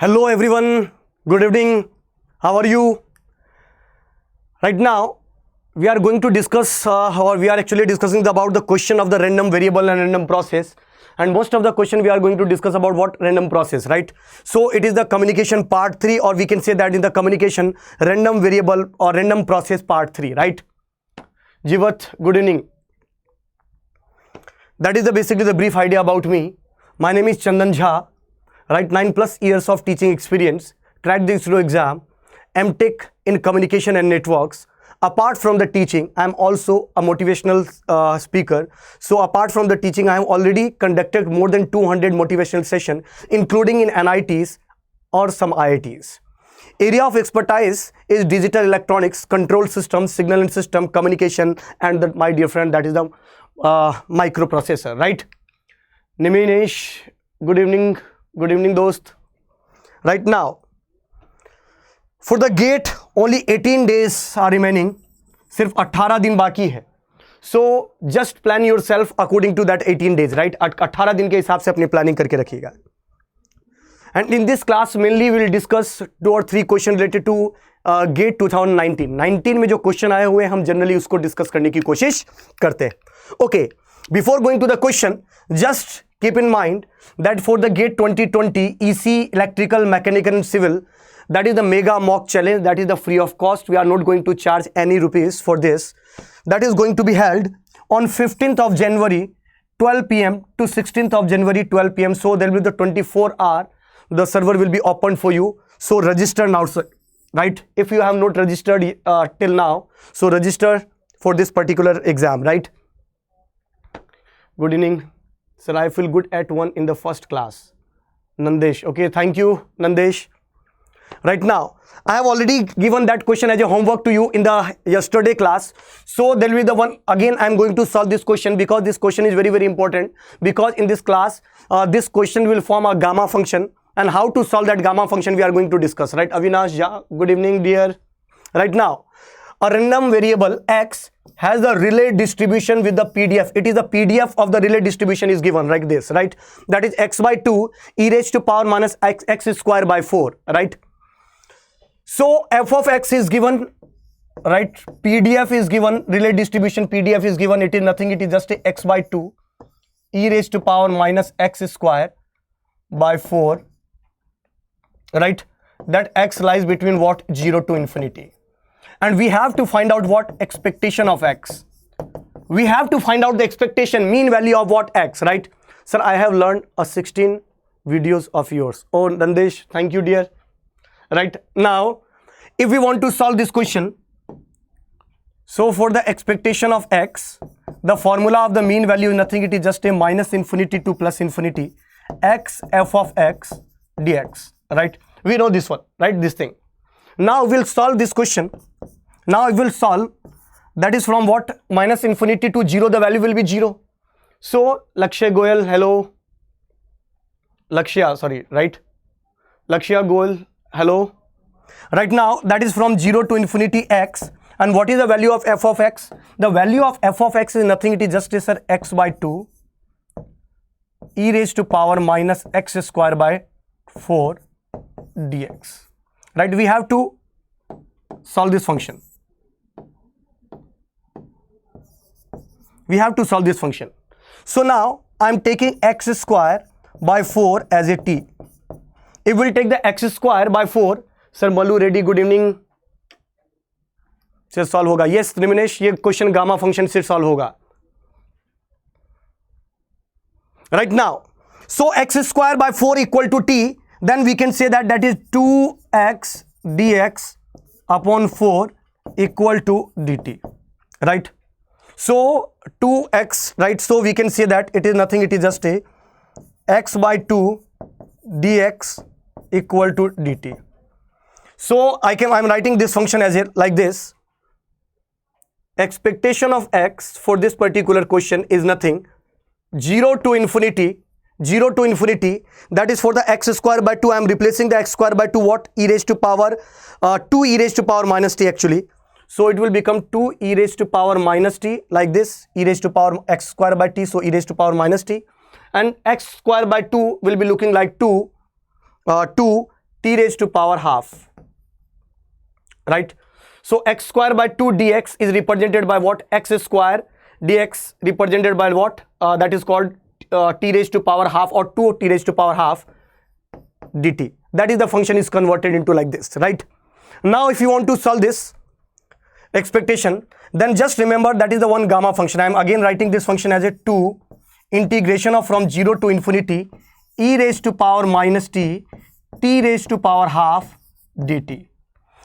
Hello everyone, good evening, how are you? Right now we are going to discuss or we are actually discussing about the question of the random variable and random process, and most of the question we are going to discuss about what random process, right? So it is the communication part 3, or we can say that in the communication random variable or random process part 3, right? Jivat, good evening. That is basically the brief idea about me. My name is Chandan Jha, right? 9+ years of teaching experience, cracked the ISRO exam, MTech in communication and networks. Apart from the teaching, I am also a motivational speaker. So apart from the teaching, I have already conducted more than 200 motivational sessions, including in NITs or some IITs. Area of expertise is digital electronics, control systems, signal and system, communication, and my dear friend, that is the microprocessor, right? Niminesh, good evening. Good evening, dost. Right now, for the gate, only 18 days are remaining. सिर्फ 18 दिन बाकी है. So just plan yourself according to that 18 days, right? 18 दिन के हिसाब से अपनी planning करके रखिएगा. And in this class, mainly we will discuss 2 or 3 questions related to GATE 2019. 19 में जो question आए हुए हैं, हम generally उसको discuss करने की कोशिश करते हैं. Okay, before going to the question, just keep in mind that for the GATE 2020 EC Electrical, Mechanical and Civil, that is the mega mock challenge, that is the free of cost. We are not going to charge any rupees for this. That is going to be held on 15th of January 12 p.m. to 16th of January 12 p.m. So there will be the 24-hour, the server will be open for you. So register now, sir, right? If you have not registered till now, so register for this particular exam, right? Good evening. Sir, I feel good at 1 in the first class. Nandesh. Okay, thank you, Nandesh. Right now, I have already given that question as a homework to you in the yesterday class. So there will be the one, again, I am going to solve this question because this question is very, very important. Because in this class, this question will form a gamma function. And how to solve that gamma function we are going to discuss, right? Avinash, yeah, good evening, dear. Right now, a random variable x has the Rayleigh distribution with the PDF. It is the PDF of the Rayleigh distribution is given like this, right? That is x by 2 e raised to power minus x square by 4, right? So f of x is given, right? PDF is given, Rayleigh distribution PDF is given. It is nothing, it is just a x by 2 e raised to power minus x square by 4, right? That x lies between what? 0 to infinity. And we have to find out what expectation of x. We have to find out the expectation, mean value of what x, right? Sir, I have learned 16 videos of yours. Oh, Nandesh, thank you, dear. Right now, if we want to solve this question, so for the expectation of x, the formula of the mean value is nothing, it is just a minus infinity to plus infinity x f of x dx, right? We know this one, right? This thing. Now we'll solve this question. Now I will solve, that is from what? Minus infinity to 0, the value will be 0. So Lakshya Goyal, hello. Lakshya, sorry, right? Lakshya Goyal, hello. Right now, that is from 0 to infinity x. And what is the value of f of x? The value of f of x is nothing, it is just a x by 2 e raised to power minus x square by 4 dx. Right, we have to solve this function. We have to solve this function. So now I am taking x square by 4 as a t. If we will take the x square by 4, sir Malu ready, good evening. से solve होगा. Yes, Niminesh, ये question gamma function से solve होगा. Right now, so x square by 4 equal to t, then we can say that that is 2x dx upon 4 equal to dt, right? So 2x, right? So we can say that it is nothing, it is just a x by 2 dx equal to dt. So I'm writing this function as like this. Expectation of x for this particular question is nothing, 0 to infinity, that is for the x square by 2. I am replacing the x square by 2 what? E raised to power 2 e raised to power minus t actually. So it will become 2 e raised to power minus t like this, e raised to power x square by t, so e raised to power minus t. And x square by 2 will be looking like 2 t raised to power half, right? So x square by 2 dx is represented by what? X square dx represented by what? That is called t raised to power half, or 2 t raised to power half dt. That is the function is converted into like this, right? Now if you want to solve this expectation, then just remember that is the one gamma function. I am again writing this function as a 2 integration of from 0 to infinity e raised to power minus t raised to power half dt,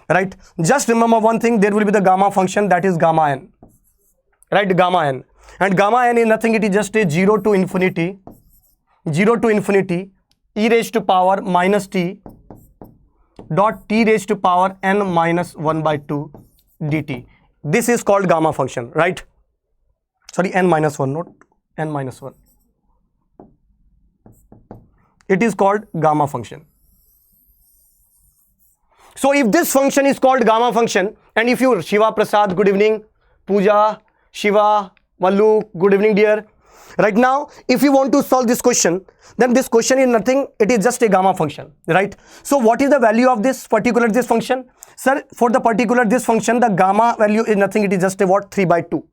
right? Just remember one thing, there will be the gamma function, that is gamma n, right? Gamma n, and gamma n is nothing, it is just a 0 to infinity e raised to power minus t dot t raised to power n minus 1 by 2 dt. This is called gamma function, right? Sorry, n minus 1, not n minus 1. It is called gamma function. So if this function is called gamma function, and if you, Shiva Prasad, good evening, Pooja, Shiva, Mallu, good evening dear. Right now, if you want to solve this question, then this question is nothing, it is just a gamma function, right? So what is the value of this particular this function? Sir, for the particular this function, the gamma value is nothing, it is just a what? 3 by 2.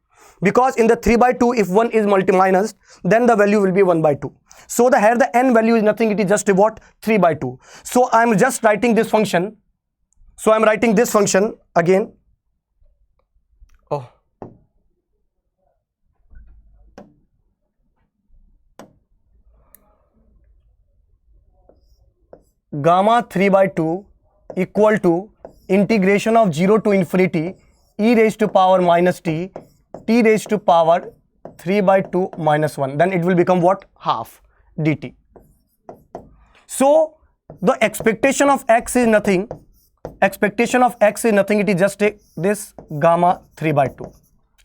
Because in the 3 by 2, if 1 is minus, then the value will be 1 by 2. So the here the n value is nothing, it is just a what? 3 by 2. So I am just writing this function. So I am writing this function again. Oh. Gamma 3 by 2 equal to integration of 0 to infinity e raised to power minus t raised to power 3 by 2 minus 1. Then it will become what? Half dt. So the expectation of x is nothing. It is just this gamma 3 by 2,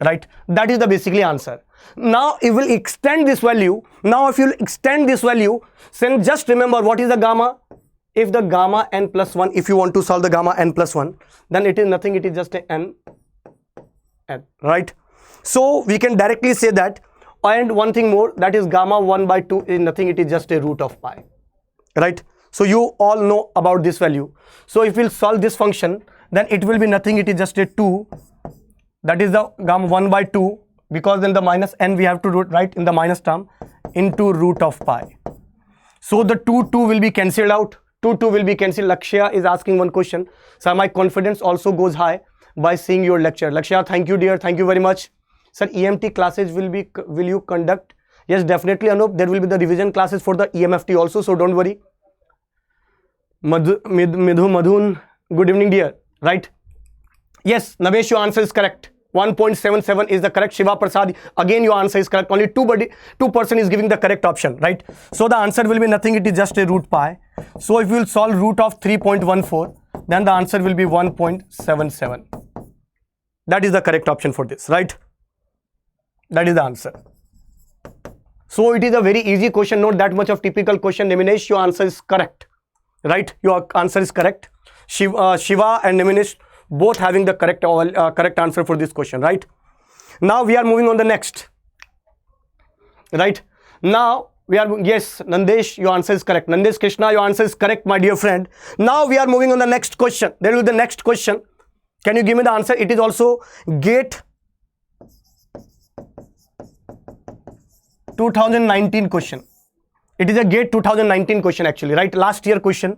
right? That is the basically answer. Now it will extend this value. Now if you extend this value, then just remember what is the gamma. If the gamma n plus 1, if you want to solve the gamma n plus 1, then it is nothing, it is just a n, right? So we can directly say that. And one thing more, that is gamma 1 by 2 is nothing, it is just a root of pi, right? So you all know about this value. So if we'll solve this function, then it will be nothing, it is just a 2, that is the gamma 1 by 2, because then the minus n we have to write in the minus term, into root of pi. So the 2 will be cancelled out. 2 will be cancelled. Lakshya is asking one question. Sir, my confidence also goes high by seeing your lecture. Lakshya, thank you dear, thank you very much. Sir, EMT classes will you conduct? Yes, definitely Anup, there will be the revision classes for the EMFT also, so don't worry. Madhun, good evening dear, right? Yes, Navesh, your answer is correct. 1.77 is the correct. Shiva Prasad, again your answer is correct. Only two person is giving the correct option, right? So the answer will be nothing, it is just a root pi. So if we will solve root of 3.14, then the answer will be 1.77. That is the correct option for this, right? That is the answer. So it is a very easy question, not that much of typical question. Niminesh, your answer is correct, right? Your answer is correct. Shiva and Niminesh both having the correct answer for this question, right? Now we are moving on the next, right? Now we are, yes, Nandesh, your answer is correct. Nandesh Krishna, your answer is correct, my dear friend. Now we are moving on the next question. There will be the next question. Can you give me the answer? It is also GATE 2019 question. It is a GATE 2019 question actually, right? Last year question.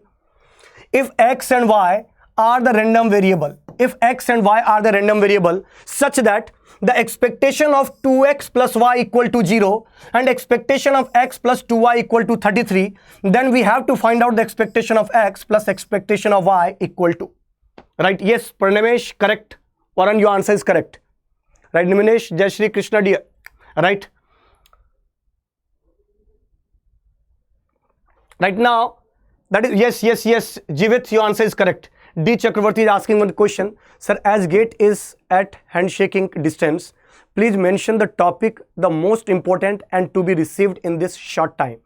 If x and y are the random variable, such that the expectation of 2x plus y equal to 0 and expectation of x plus 2y equal to 33, then we have to find out the expectation of x plus expectation of y equal to, right? Yes, Pranamesh, correct. Varan, your answer is correct, right? Niminesh, Jai Shri Krishna dear, right? Right now, that is, yes, Jivit, your answer is correct. D. Chakravarti is asking one question. Sir, as GATE is at handshaking distance, please mention the topic, the most important and to be received in this short time.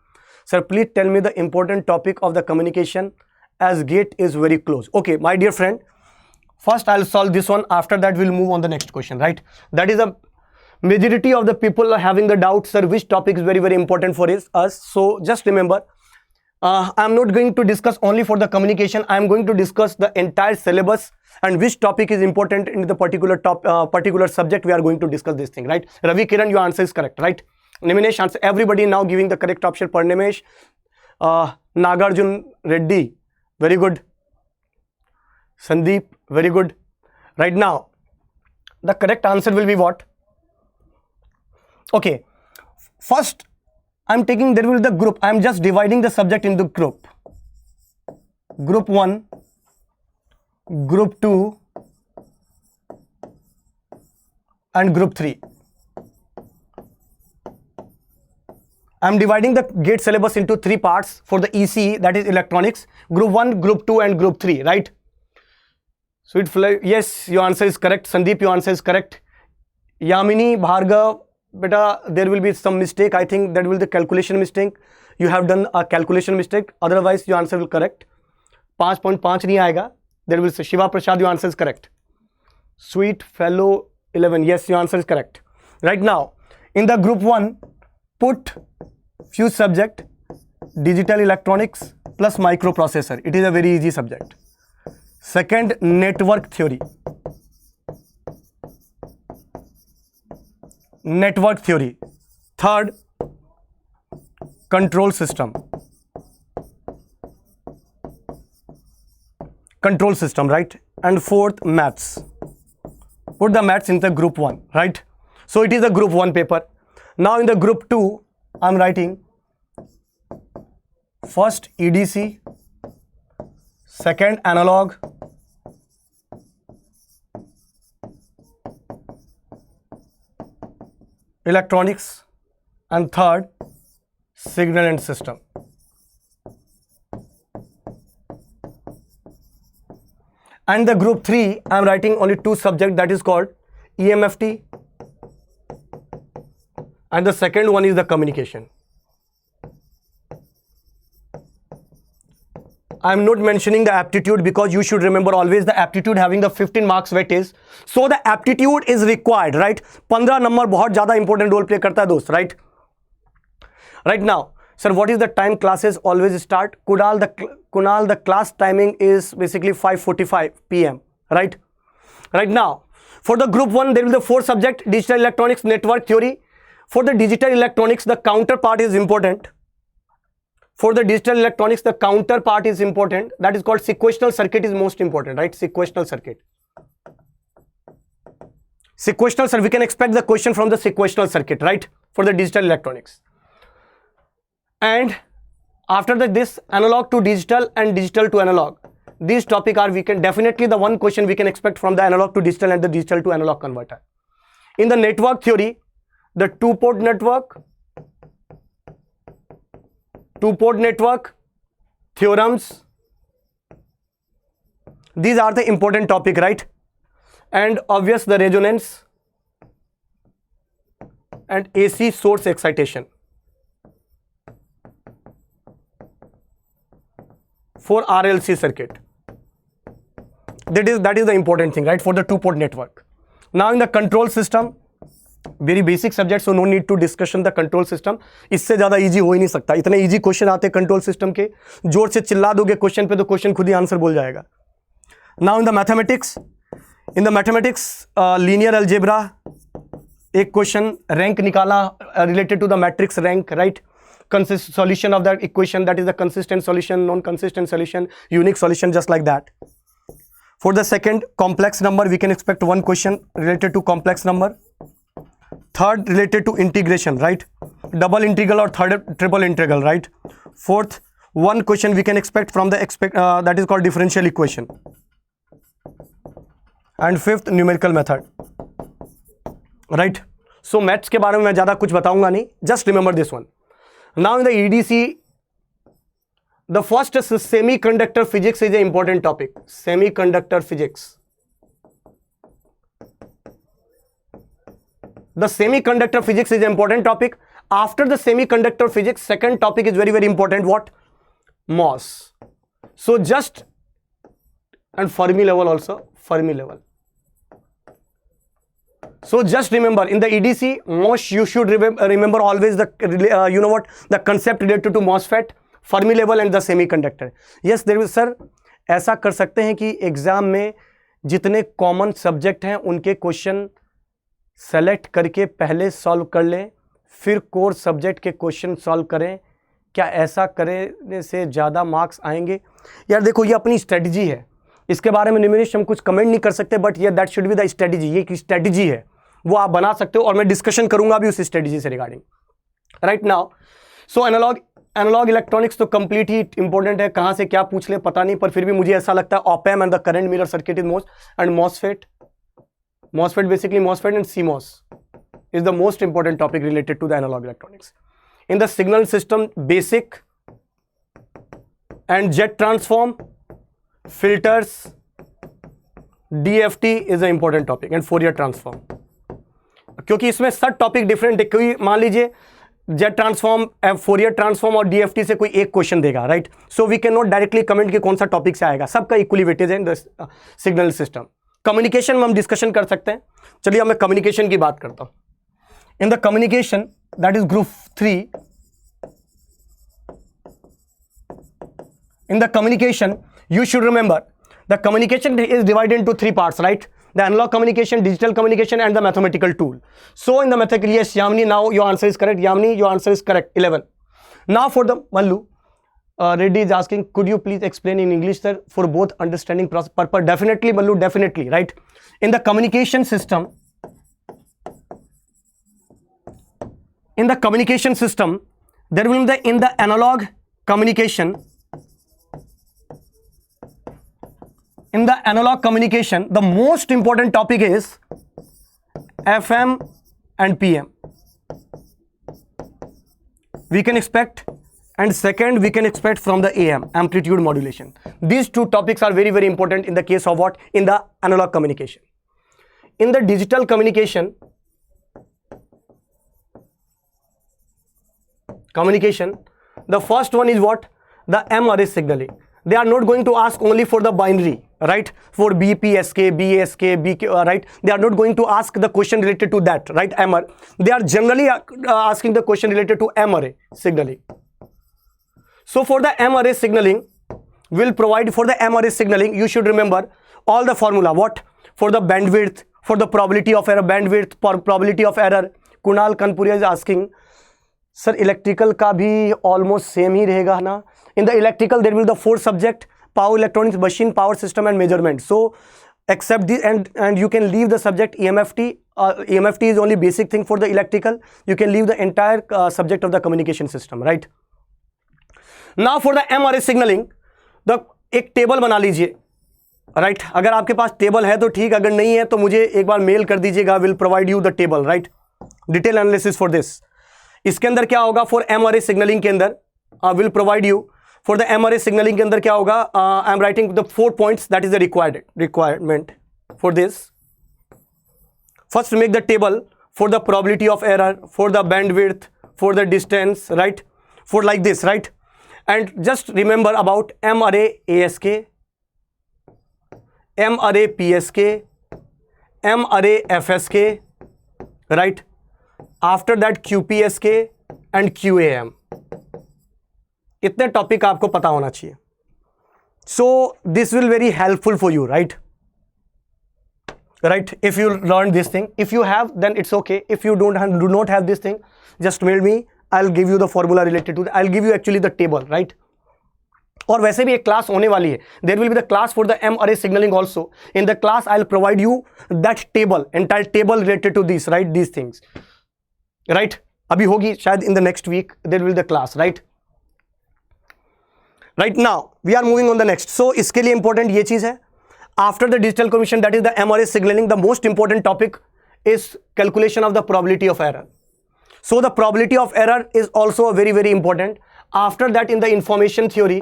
Sir, please tell me the important topic of the communication as GATE is very close. Okay, my dear friend, first I'll solve this one. After that, we'll move on the next question, right? That is a majority of the people are having the doubt, sir, which topic is very, very important for us. So just remember, I am not going to discuss only for the communication. I am going to discuss the entire syllabus and which topic is important in the particular subject. We are going to discuss this thing, right? Ravi Kiran, your answer is correct, right? Nimesh answer. Everybody now giving the correct option. Parnimesh, Nagarjun Reddy, very good. Sandeep, very good. Right now, the correct answer will be what? Okay, first I'm taking, there will be the group. I'm just dividing the subject into group. Group 1, Group 2 and Group 3. I'm dividing the GATE syllabus into 3 parts for the ECE, that is electronics. Group 1, Group 2 and Group 3, right? So yes, your answer is correct. Sandeep, your answer is correct. Yamini, Bhargav, beta, there will be some mistake. I think that will be the calculation mistake. You have done a calculation mistake. Otherwise, your answer will correct. 5.5 nahi aayega. There will say Shiva Prasad, your answer is correct. Sweet Fellow 11, yes, your answer is correct. Right now, in the Group 1, put few subject, digital electronics plus microprocessor. It is a very easy subject. Second, network theory. Network theory. Third, control system. Control system, right? And fourth, maths. Put the maths in the Group 1, right? So it is a Group 1 paper. Now in the Group 2, I'm writing first EDC, second analog, electronics, and third signal and system. And the Group 3, I am writing only 2 subjects, that is called EMFT, and the second one is the communication. I am not mentioning the aptitude because you should remember always the aptitude having the 15 marks weightage. So the aptitude is required, right? 15 number बहुत ज़्यादा important role play करता है दोस्त, right? Right now, sir, what is the time classes always start? Kunal, the class timing is basically 5:45 p.m. Right? Right now, for the Group 1, there will be the 4 subject: digital electronics, network theory. For the digital electronics, the counterpart is important. For the digital electronics, the counterpart is important. That is called sequential circuit is most important, right? Sequential circuit. Sequential circuit, we can expect the question from the sequential circuit, right? For the digital electronics. And after this analog to digital and digital to analog, these topic are, we can definitely the one question we can expect from the analog to digital and the digital to analog converter. In the network theory, the two-port network, theorems, these are the important topic, right? And obvious the resonance and AC source excitation. For RLC circuit. That is the important thing, right? For the two-port network. Now in the control system, very basic subject, so no need to discussion the control system. इससे ज़्यादा easy हो ही नहीं सकता. इतने easy question आते control system के, जोर से चिल्ला दोगे question पे तो question खुद ही answer बोल जाएगा. Now in the mathematics, linear algebra, एक question rank निकाला related to the matrix rank, right? Solution of that equation, that is the consistent solution, non-consistent solution, unique solution, just like that. For the second complex number, we can expect one question related to complex number. Third, related to integration, right? Double integral or triple integral, right? Fourth, one question we can expect from the that is called differential equation. And fifth, numerical method, right? So maths के बारे में मैं ज़्यादा कुछ बताऊंगा नहीं. Just remember this one. Now in the EDC, the first semiconductor physics is an important topic. Semiconductor physics. The semiconductor physics is an important topic. After the semiconductor physics, second topic is very, very important. What? MOS. So just, and Fermi level also, Fermi level. So just remember, in the EDC, MOS, you should remember always the, the concept related to MOSFET. Fermi level and the semiconductor. Yes there is sir, ऐसा कर सकते हैं कि exam में जितने common subject हैं उनके question select करके पहले सॉल्व कर लें, फिर कोर सब्जेक्ट के क्वेश्चन सॉल्व करें। क्या ऐसा करने से ज़्यादा मार्क्स आएंगे? यार देखो, ये अपनी स्ट्रेटजी है, इसके बारे में निमेश हम कुछ कमेंट नहीं कर सकते, बट ये that should be the strategy. ये एक स्ट्रेटजी है, वो आप बना सकते हो और मैं डिस्कशन करूंगा भी उस स्ट्रेटजी से regarding. Right now so analog electronics तो कंप्लीट ही इंपॉर्टेंट है, कहाँ से क्या पूछ ले पता नहीं, पर फिर भी मुझे ऐसा लगता है op amp and the current mirror circuit is most, and MOSFET basically MOSFET and CMOS is the most important topic related to the analog electronics. In the signal system, basic and jet transform, filters, DFT is an important topic, and Fourier transform. क्योंकि इसमें सब topic different है, कोई मान लीजिए Z transform, Fourier transform और DFT से कोई एक क्वेश्चन देगा, right? So we can not directly comment कि कौन सा टॉपिक से आएगा, सबका इक्वली वेटेज है in the signal system. Communication में हम डिस्कशन कर सकते हैं। चलिए अब मैं कम्युनिकेशन की बात करता हूं। In the communication, that is group 3, in the communication you should remember the communication is divided into 3 parts, right? The analog communication, digital communication, and the mathematical tool. So in the mathematical, yes Yamini, now your answer is correct. Yamini, your answer is correct, 11. Now for the Mallu, Reddy is asking, could you please explain in English, sir, for both understanding purpose? Definitely Mallu, definitely, right? In the communication system, there will be in the analog communication, the most important topic is FM and PM. We can expect, and second we can expect from the AM, amplitude modulation. These two topics are very, very important in the case of what? In the analog communication. In the digital communication, the first one is what? The M array signaling. They are not going to ask only for the binary, right? For BPSK, BASK, BK, right? They are not going to ask the question related to that, right? M array. They are generally asking the question related to M array signaling. So for the M array signaling, we'll provide for the M array signaling, you should remember all the formula. What? For the bandwidth, for the probability of error, bandwidth, for probability of error. Kunal Kanpuria is asking, sir, electrical का भी almost same ही रहेगा ना? In the electrical, there will be the 4 subject: power electronics, machine, power system, and measurement. So, except the and you can leave the subject EMFT. EMFT is only basic thing for the electrical. You can leave the entire subject of the communication system, right? Now for the M array signaling, the एक table बना लीजिए, right? अगर आपके पास table है तो ठीक, अगर नहीं है तो मुझे एक बार मेल कर दीजिएगा, will provide you the table, right? Detail analysis for this. इसके अंदर क्या होगा? For M R A signaling के अंदर will provide you for the M R A signaling के अंदर क्या होगा? I am writing the 4 points, that is the requirement for this. First make the table for the probability of error, for the bandwidth, for the distance, right? For like this, right? And just remember about M R A ASK, M R A PSK, M R A FSK, right? After that QPSK and QAM. इतने topic आपको पता होना चाहिए. So this will very helpful for you, right? Right? If you learn this thing, if you have, then it's okay. If you do not have this thing, just mail me. I'll give you the formula related to that. I'll give you actually the table, right? और वैसे भी एक class होने वाली है. There will be the class for the M array signaling also. In the class, I'll provide you that table, entire table related to this, right? These things, right? अभी होगी शायद in the next week. There will be the class, right? Right now, we are moving on the next. So इसके लिए important ये चीज़ है. After the digital communication, that is the M array signaling, the most important topic is calculation of the probability of error. So the probability of error is also very, very important. After that, in the information theory,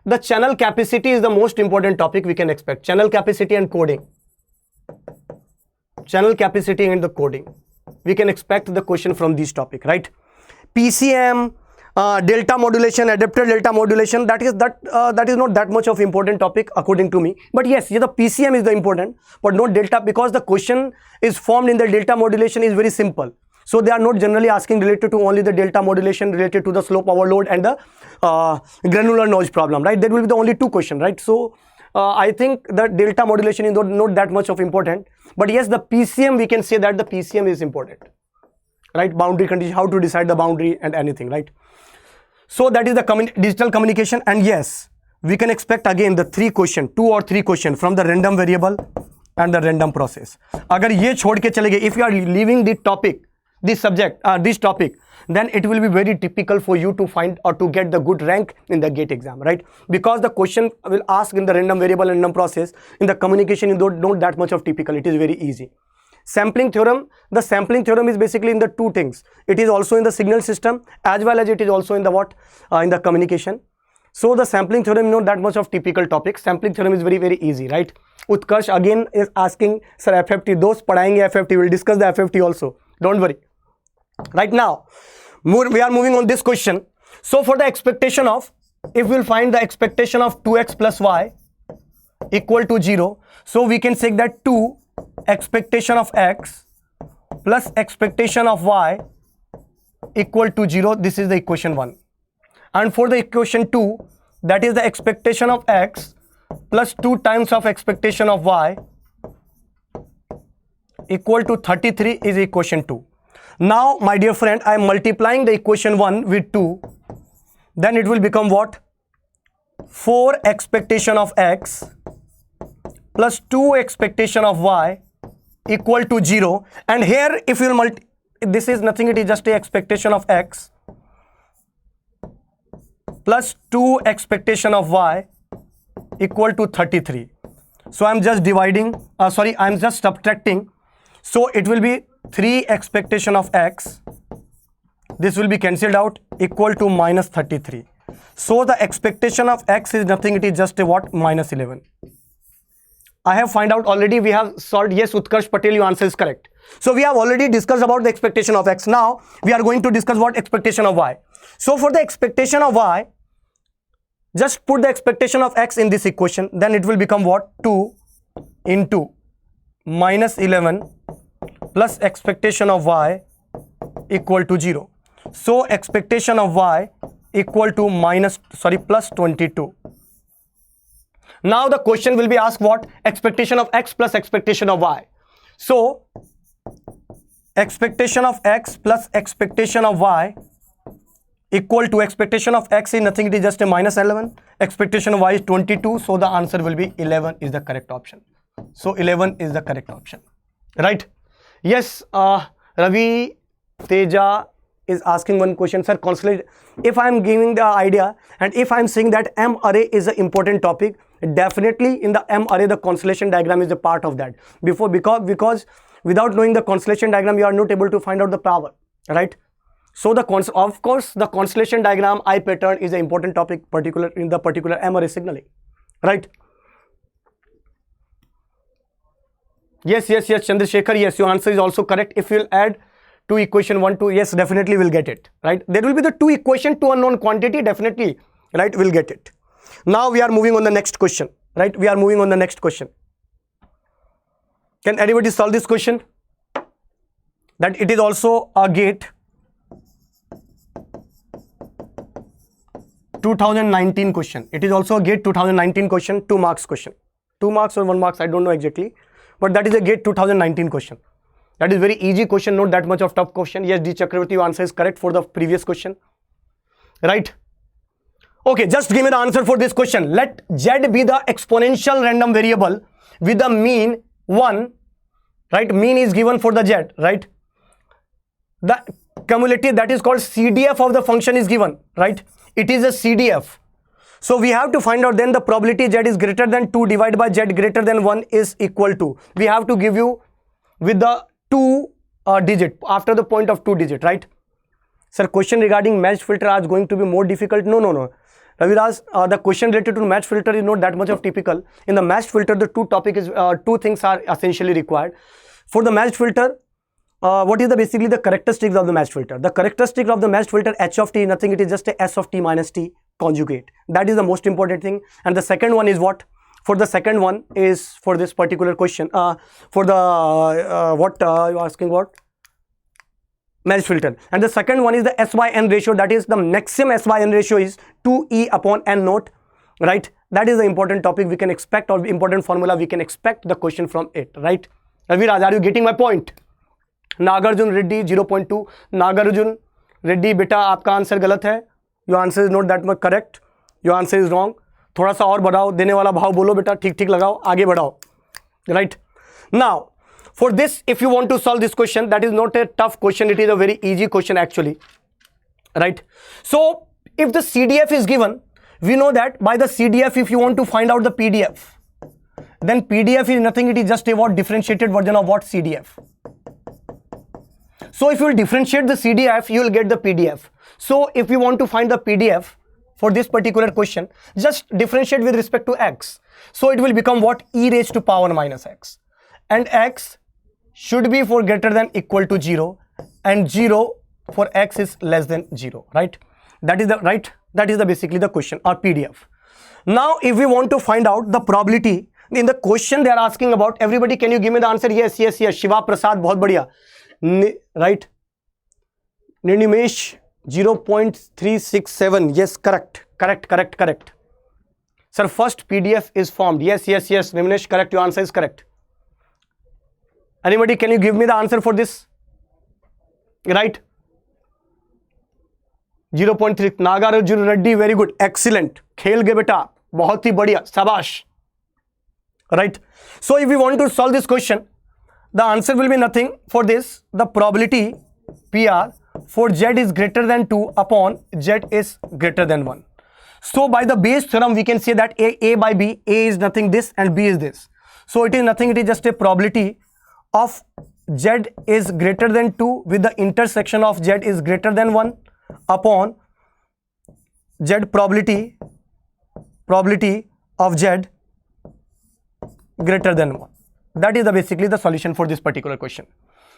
the channel capacity is the most important topic we can expect. Channel capacity and coding. Channel capacity and the coding. We can expect the question from this topic, right? PCM, delta modulation, adapter delta modulation, that is not that much of important topic according to me. But yes, the PCM is the important, but not delta, because the question is formed in the delta modulation is very simple. So they are not generally asking related to only the delta modulation related to the slope overload and the granular noise problem, right? That will be the only two questions, right? So I think the delta modulation is not that much of important, but yes, the PCM, we can say that the PCM is important, right? Boundary condition, how to decide the boundary and anything, right? So that is the digital communication. And yes, we can expect again the 2 or 3 questions from the random variable and the random process. Agar ye chhod ke chale gaye, if you are leaving the topic, this subject, this topic, then it will be very typical for you to find or to get the good rank in the GATE exam, right? Because the question will ask in the random variable and random process. In the communication, you don't know that much of typical. It is very easy. Sampling theorem, the sampling theorem is basically in the two things. It is also in the signal system as well as it is also in the in the communication. So the sampling theorem is not that much of typical topic. Sampling theorem is very, very easy, right? Utkarsh again is asking, sir, FFT, those padayenge FFT, we'll discuss the FFT also. Don't worry. Right now, we are moving on this question. So for the expectation of, if we'll find the expectation of 2x plus y equal to 0, so we can say that 2 expectation of x plus expectation of y equal to 0. This is the equation 1. And for the equation 2, that is the expectation of x plus 2 times of expectation of y equal to 33 is equation 2. Now, my dear friend, I am multiplying the equation 1 with 2. Then it will become what? 4 expectation of x plus 2 expectation of y equal to 0. And here, if you will this is nothing, it is just a expectation of x plus 2 expectation of y equal to 33. So I am just dividing, I am just subtracting. So it will be 3 expectation of x, this will be cancelled out, equal to minus 33. So the expectation of x is nothing, it is just a what? Minus 11. I have find out already, we have solved. Yes, Utkarsh Patel, your answer is correct. So we have already discussed about the expectation of x. Now we are going to discuss what? Expectation of y. So for the expectation of y, just put the expectation of x in this equation, then it will become what? 2 into minus 11 plus expectation of y equal to 0. So expectation of y equal to plus 22. Now the question will be asked what? Expectation of x plus expectation of y. So expectation of x plus expectation of y equal to, expectation of x is nothing, it is just a minus 11. Expectation of y is 22. So the answer will be 11 is the correct option. So 11 is the correct option, right? Yes, Ravi Teja is asking one question, sir, constellation. If I am giving the idea and if I am saying that M array is an important topic, definitely in the M array, the constellation diagram is a part of that. Because without knowing the constellation diagram, you are not able to find out the power, right? So of course, the constellation diagram I pattern is an important topic, particular in the particular M array signaling, right? Yes, Chandrasekhar, yes, your answer is also correct. If you'll add to equation 1, 2, yes, definitely we'll get it, right? There will be the 2 equation, 2 unknown quantity, definitely, right? We'll get it. Now we are moving on the next question, right? We are moving on the next question. Can anybody solve this question? That it is also a GATE 2019 question. It is also a GATE 2019 question, 2 marks question. 2 marks or 1 marks, I don't know exactly. But that is a GATE 2019 question. That is very easy question, not that much of tough question. Yes, D. Chakravarti, your answer is correct for the previous question. Right? Okay, just give me the answer for this question. Let Z be the exponential random variable with the mean 1. Right? Mean is given for the Z. Right? The cumulative, that is called CDF of the function is given. Right? It is a CDF. So we have to find out then the probability Z is greater than 2 divided by Z greater than 1 is equal to. We have to give you with the 2 digit, after the point of 2 digit, right? Sir, question regarding matched filter is going to be more difficult. No. Raviraj, the question related to matched filter is not that much of typical. In the matched filter, the 2 things are essentially required. For the matched filter, what is basically the characteristics of the matched filter? The characteristic of the matched filter, H of t, nothing, it is just a S of t minus t conjugate. That is the most important thing. And the second one is what? For the second one is for this particular question, for the, what you are asking what? Mesh filter. And the second one is the SYN ratio, that is the maximum SYN ratio is 2E upon N naught, right? That is the important topic we can expect, or important formula we can expect the question from it, right? Raviraj, are you getting my point? Nagarjun Reddy 0.2. Nagarjun Reddy, beta आपका answer गलत है. Your answer is not that much correct. Your answer is wrong. थोड़ा सा और बढ़ाओ, देने वाला भाव बोलो बेटा, ठीक ठीक लगाओ, आगे बढ़ाओ, right? Now, for this, if you want to solve this question, that is not a tough question, it is a very easy question actually, right? So, if the CDF is given, we know that by the CDF, if you want to find out the PDF, then PDF is nothing, it is just a what differentiated version of what CDF. So, if you will differentiate the CDF, you will get the PDF. So, if you want to find the PDF for this particular question, just differentiate with respect to x. So, it will become what? E raised to power minus x. And x should be for greater than equal to 0, and 0 for x is less than 0, right? That is the right, that is the basically the question or PDF. Now, if we want to find out the probability, in the question they are asking about, everybody can you give me the answer? Yes, yes, yes. Shiva Prasad, bahut badhiya. Right? Ninimesh 0.367. Yes, correct. Sir, first PDF is formed. Yes. Ninimesh, correct. Your answer is correct. Anybody, can you give me the answer for this? Right? 0.3. Nagarjun Reddy, very good. Excellent. Khel ge beta. Bahut hi badhiya. Sabash. Right? So, if we want to solve this question, the answer will be nothing for this. The probability PR for Z is greater than 2 upon Z is greater than 1. So, by the Bayes theorem, we can say that A by B, A is nothing this and B is this. So, it is nothing, it is just a probability of Z is greater than 2 with the intersection of Z is greater than 1 upon Z probability of Z greater than 1. That is basically the solution for this particular question.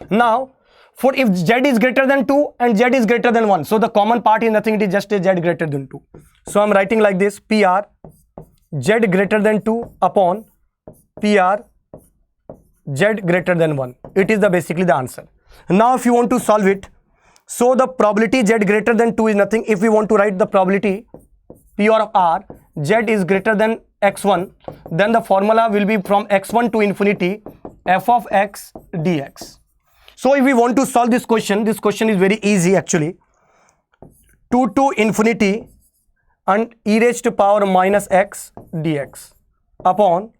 Now, for if Z is greater than 2 and Z is greater than 1, so the common part is nothing, it is just a Z greater than 2. So, I am writing like this, PR Z greater than 2 upon PR Z greater than 1. It is basically the answer. Now, if you want to solve it, so the probability Z greater than 2 is nothing. If we want to write the probability P of R, Z is greater than x1, then the formula will be from x1 to infinity f of x dx. So, if we want to solve this question is very easy actually. 2 to infinity and e raised to power minus x dx upon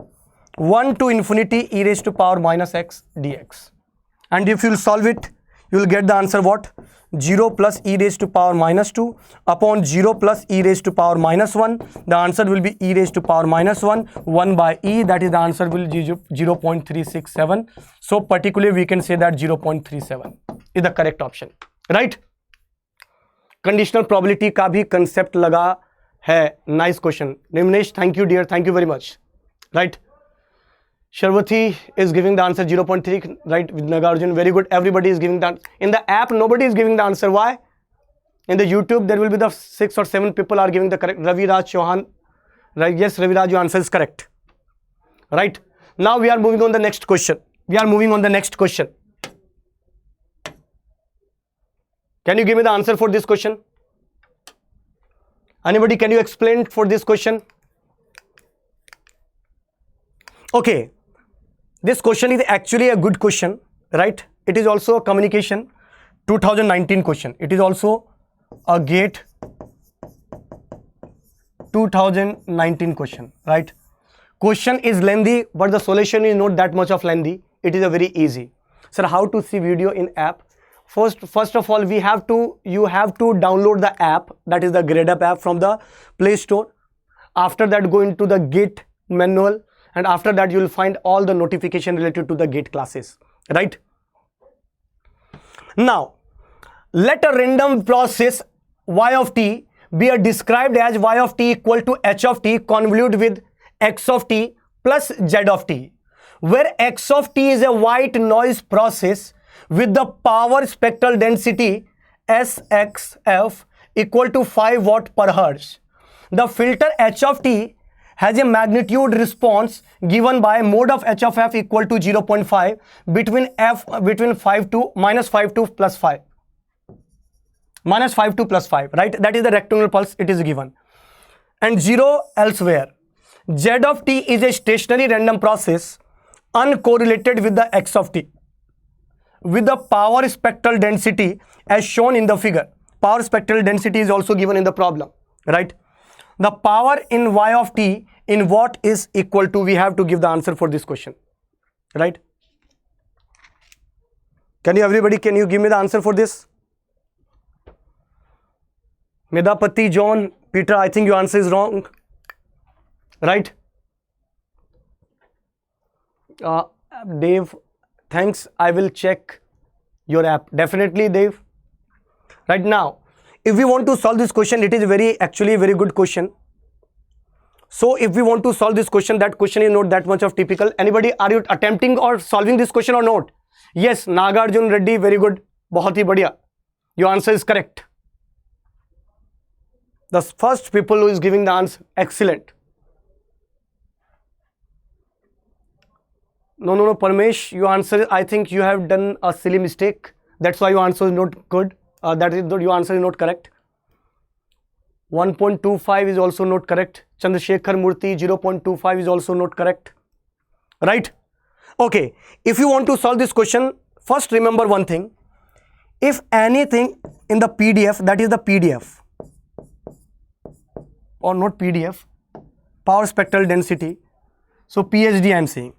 1 to infinity e raised to power minus x dx. And if you will solve it, you will get the answer what? 0 plus e raised to power minus 2 upon 0 plus e raised to power minus 1. The answer will be e raised to power minus 1 by e, that is the answer will be 0.367. So particularly we can say that 0.37 is the correct option, right? Conditional probability का भी concept लगा है. Nice question. Nimnesh, thank you dear, thank you very much, right? Sharvati is giving the answer 0.3, right? With Nagarjun, very good. Everybody is giving that. In the app, nobody is giving the answer. Why? In the YouTube, there will be the 6 or 7 people are giving the correct. Raviraj Chauhan, right? Yes, Raviraj, your answer is correct. Right? Now we are moving on the next question. Can you give me the answer for this question? Anybody, can you explain for this question? Okay. This question is actually a good question, right? It is also a communication 2019 question. It is also a GATE 2019 question, right? Question is lengthy, but the solution is not that much of lengthy. It is a very easy. Sir, how to see video in app? First of all, you have to download the app, that is the Gradeup app from the Play Store. After that, go into the GATE manual. And after that, you will find all the notification related to the GATE classes, right? Now, let a random process y of t be described as y of t equal to h of t convolute with x of t plus z of t, where x of t is a white noise process with the power spectral density SXF equal to 5 watt per hertz. The filter h of t has a magnitude response given by mode of h of f equal to 0.5 between 5 to minus 5 to plus 5. -5 to +5, right? That is the rectangular pulse, it is given. And 0 elsewhere. Z of t is a stationary random process uncorrelated with the x of t with the power spectral density as shown in the figure. Power spectral density is also given in the problem, right? The power in y of t in watt is equal to, we have to give the answer for this question, right? Can you give me the answer for this? Medapati, John, Peter, I think your answer is wrong, right? Dave, thanks. I will check your app. Definitely, Dave. Right now, if we want to solve this question, it is actually a very good question. So if we want to solve this question, that question is not that much of typical. Anybody, are you attempting or solving this question or not? Yes, Nagarjun Reddy, very good. Bahut hi badhiya. Your answer is correct. The first people who is giving the answer, excellent. No, Parmesh, your answer, I think you have done a silly mistake. That's why your answer is not good. Your answer is not correct. 1.25 is also not correct. Chandrasekhar Murthy, 0.25 is also not correct. Right? Okay. If you want to solve this question, first remember one thing. If anything in the PDF, that is the PDF, or not PDF, power spectral density. So PSD I am saying.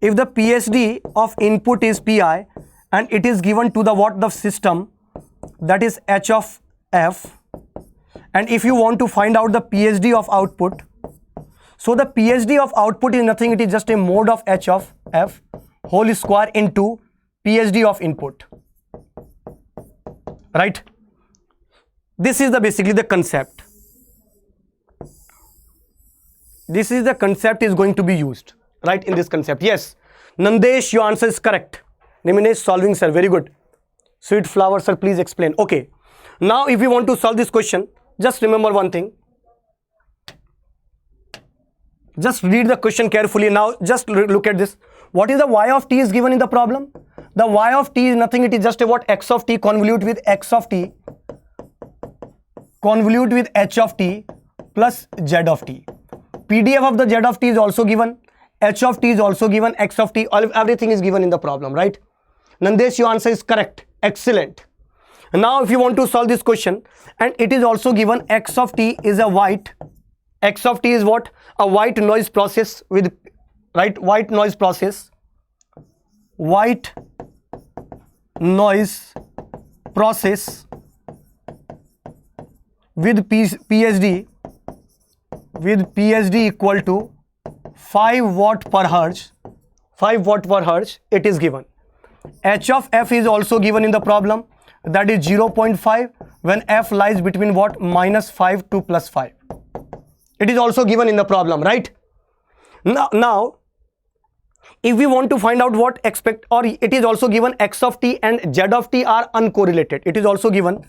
If the PSD of input is Pi and it is given to the what the system, that is H of F, and if you want to find out the PSD of output, so the PSD of output is nothing, it is just a mode of H of F whole square into PSD of input, right? This is basically the concept. This is the concept is going to be used, right, in this concept. Yes, Nandesh, your answer is correct. Niminesh solving, sir, very good. Sweet flower, sir, please explain. Okay, now if we want to solve this question, just remember one thing. Just read the question carefully. Now just look at this. What is the y of t is given in the problem? The y of t is nothing, it is just a what? X of t convolute with x of t convolute with h of t plus z of t. PDF of the z of t is also given, h of t is also given, x of t, everything is given in the problem, right? Nandesh, your answer is correct. Excellent. Now if you want to solve this question, and it is also given x of t is a white, x of t is what? A white noise process with, right, white noise process, white noise process with PSD equal to 5 watt per hertz, 5 watt per hertz, it is given. H of F is also given in the problem, that is 0.5 when F lies between what? -5 to +5. It is also given in the problem, right? Now, if we want to find out what expect, or it is also given x of t and z of t are uncorrelated. It is also given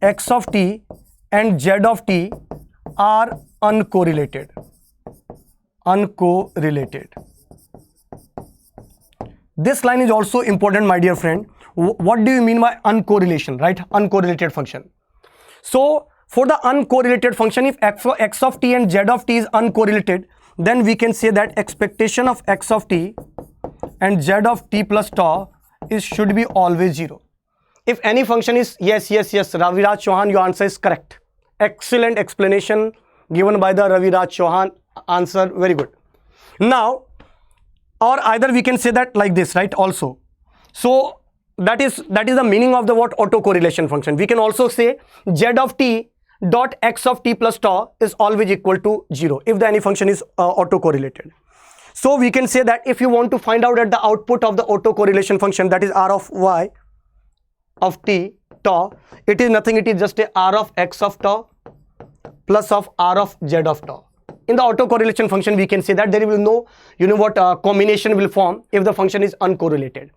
x of t and z of t are uncorrelated. Uncorrelated. This line is also important, my dear friend. What do you mean by uncorrelation, right? Uncorrelated function. So for the uncorrelated function, if x of t and z of t is uncorrelated, then we can say that expectation of x of t and z of t plus tau should be always 0. If any function is, yes, Raviraj Chauhan, your answer is correct. Excellent explanation given by the Raviraj Chauhan. Answer very good. Now, or either we can say that like this, right? Also, so that is the meaning of the what? Autocorrelation function. We can also say z of t dot x of t plus tau is always equal to 0 if the any function is autocorrelated. So we can say that if you want to find out at the output of the autocorrelation function, that is r of y of t tau, it is nothing, it is just a r of x of tau plus of r of z of tau. In the autocorrelation function, we can say that there will no, combination will form if the function is uncorrelated.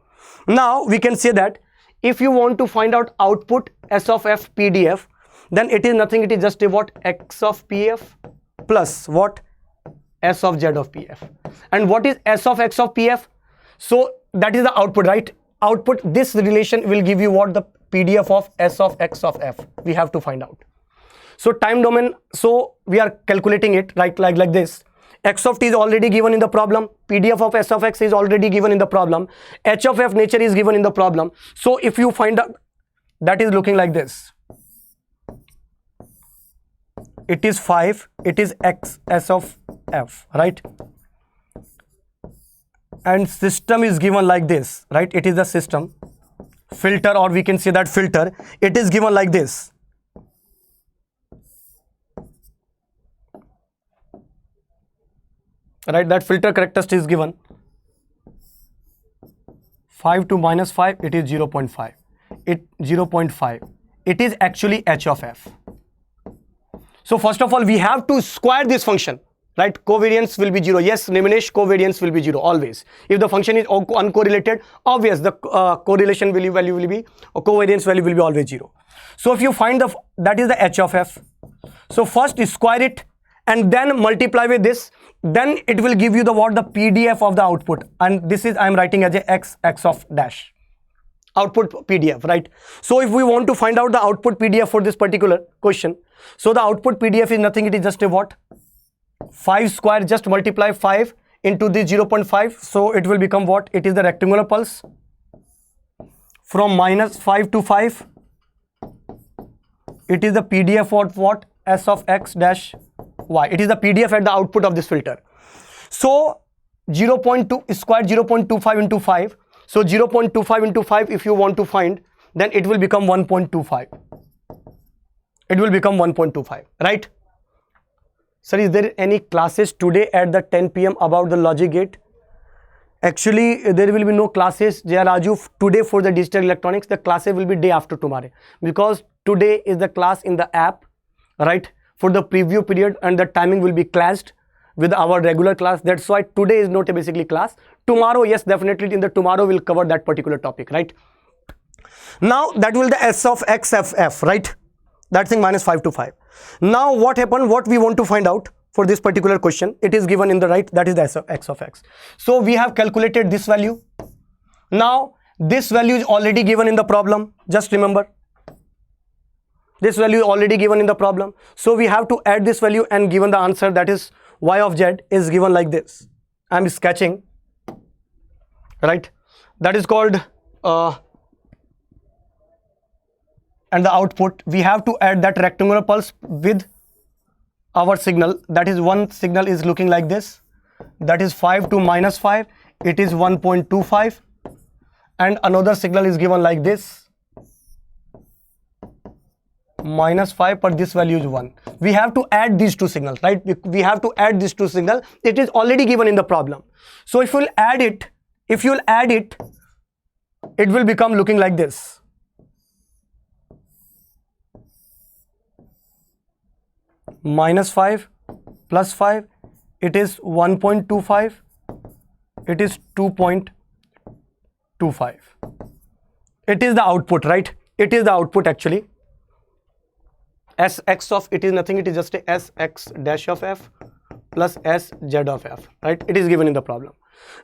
Now we can say that if you want to find out output s of f PDF, then it is nothing, it is just a what? X of PF plus what? S of Z of PF. And what is S of X of PF? So that is the output, right? Output, this relation will give you what? The PDF of S of X of F. We have to find out. So time domain, so we are calculating it right like this. X of t is already given in the problem. PDF of S of X is already given in the problem. H of F nature is given in the problem. So if you find out, that is looking like this. It is 5. It is X S of F, right? And system is given like this, right? It is the system. Filter, or we can say that filter. It is given like this. Right, that filter characteristic is given. 5 to minus 5, it is 0.5. It 0.5. It is actually H of F. So first of all, we have to square this function, right? Covariance will be 0. Yes, Niminesh, covariance will be 0 always. If the function is uncorrelated, obvious the correlation value will be, or covariance value will be always 0. So if you find that is the H of F. So first square it and then multiply with this. Then it will give you the PDF of the output, and this is I am writing as a x of dash output PDF, right? So if we want to find out the output PDF for this particular question, so the output PDF is nothing, it is just a what? 5 square, just multiply 5 into the 0.5, so it will become what? It is the rectangular pulse from minus 5 to 5. It is the PDF of what? S of X dash Y. It is the PDF at the output of this filter. So 0.2 square 0.25 into 5. So 0.25 into 5, if you want to find, then it will become 1.25. It will become 1.25, right? Sir, is there any classes today at the 10 p.m. about the logic gate? Actually, there will be no classes, Jaya Raju, today for the digital electronics. The classes will be day after tomorrow, because today is the class in the app, right? For the preview period, and the timing will be clashed with our regular class. That's why today is not a basically class. Tomorrow, yes, definitely in the tomorrow we'll cover that particular topic, right? Now that will the S of X F F, right? That thing minus 5 to 5. Now what happened? What we want to find out for this particular question, it is given in the right, that is the S of X of X. So we have calculated this value. Now this value is already given in the problem. Just remember, this value is already given in the problem. So we have to add this value, and given the answer, that is Y of Z is given like this. I'm sketching, right? That is called and the output, we have to add that rectangular pulse with our signal. That is, one signal is looking like this. That is 5 to minus 5. It is 1.25. And another signal is given like this. Minus 5, but this value is 1. We have to add these two signals, right? We have to add these two signals. It is already given in the problem. So if you'll add it, it will become looking like this. Minus 5 plus 5, it is 1.25. It is 2.25. It is the output, right? It is the output actually. Sx of it is nothing, it is just a Sx dash of f plus Sz of f, right? It is given in the problem.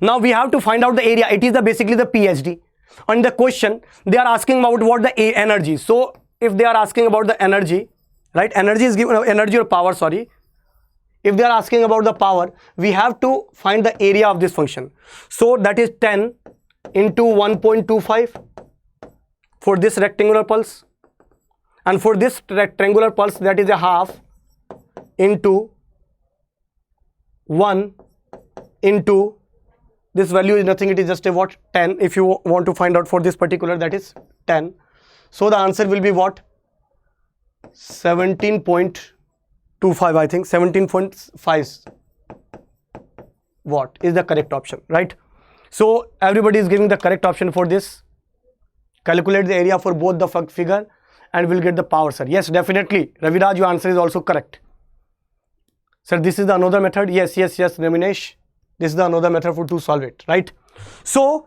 Now we have to find out the area. It is basically the PhD. On the question, they are asking about what the energy. So if they are asking about the energy, right? Energy is given, energy or power, sorry. If they are asking about the power, we have to find the area of this function. So that is 10 into 1.25 for this rectangular pulse. And for this rectangular pulse, that is a half into 1 into this value is nothing, it is just a what? 10. If you want to find out for this particular, that is 10. So the answer will be what? 17.25, I think 17.5 watt is the correct option, right? So everybody is giving the correct option for this. Calculate the area for both the figure and we'll get the power, sir. Yes, definitely. Raviraj, your answer is also correct. Sir, this is the another method. Yes, Raminesh. This is the another method to solve it, right? So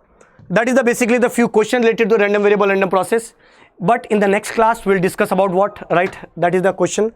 that is basically the few questions related to random variable, random process. But in the next class, we'll discuss about what, right? That is the question.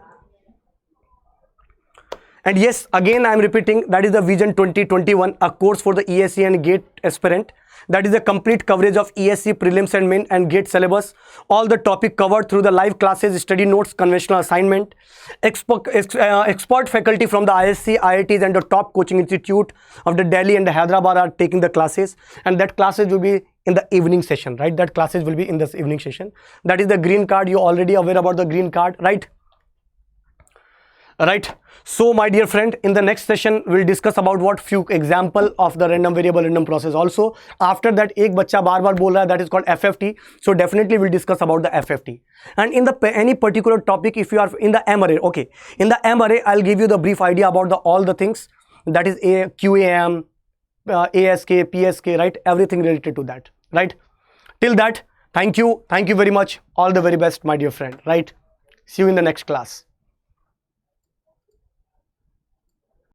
And yes, again I am repeating, that is the Vision 2021, a course for the ESE and GATE aspirant. That is a complete coverage of ESE prelims and main and GATE syllabus. All the topic covered through the live classes, study notes, conventional assignment. Expert faculty from the ISC, IITs and the top coaching institute of the Delhi and the Hyderabad are taking the classes, and that classes will be in the evening session, right? That classes will be in this evening session. That is the green card. You already aware about the green card, right? Right. So my dear friend, in the next session we'll discuss about what few example of the random variable random process. Also after that, ek bachcha bar bar bol raha hai, that is called FFT. So definitely we'll discuss about the FFT. And in the any particular topic, if you are in the M array, okay, in the M array I'll give you the brief idea about the all the things, that is QAM, ASK, PSK, right? Everything related to that, right? Till that, thank you very much. All the very best, my dear friend, right? See you in the next class.